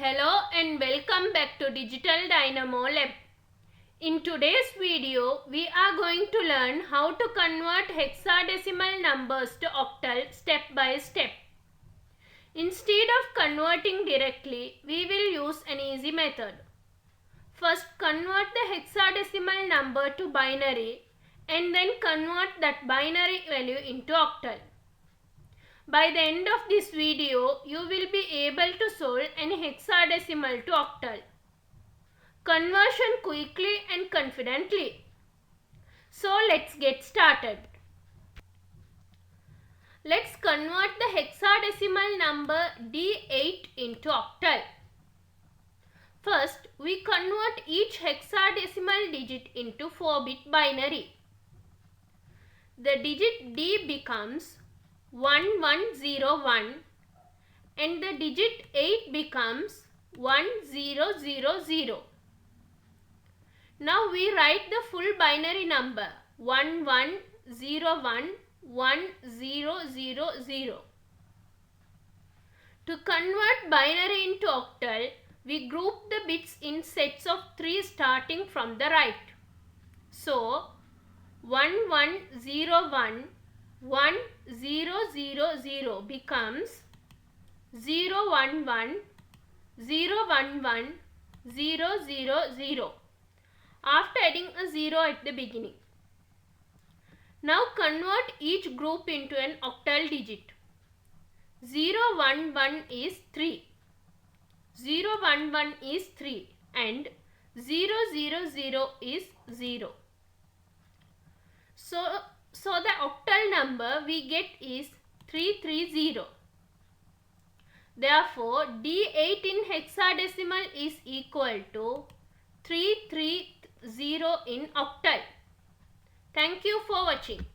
Hello and welcome back to Digital Dynamo Lab. In today's video, we are going to learn how to convert hexadecimal numbers to octal step by step. Instead of converting directly, we will use an easy method. First, convert the hexadecimal number to binary and then convert that binary value into octal. By the end of this video, you will be able to solve any hexadecimal to octal. Conversion quickly and confidently. So let's get started. Let's convert the hexadecimal number D8 into octal. First, we convert each hexadecimal digit into 4-bit binary. The digit D becomes 1101 and the digit 8 becomes 1000. Now we write the full binary number 11011000. To convert binary into octal, we group the bits in sets of 3 starting from the right. So 11011000 becomes 011 011 000 after adding a 0 at the beginning. Now convert each group into an octal digit. 011 is 3. 011 is 3 and 000 is 0. So the octal number we get is 330. Therefore, D8 in hexadecimal is equal to 330 in octal. Thank you for watching.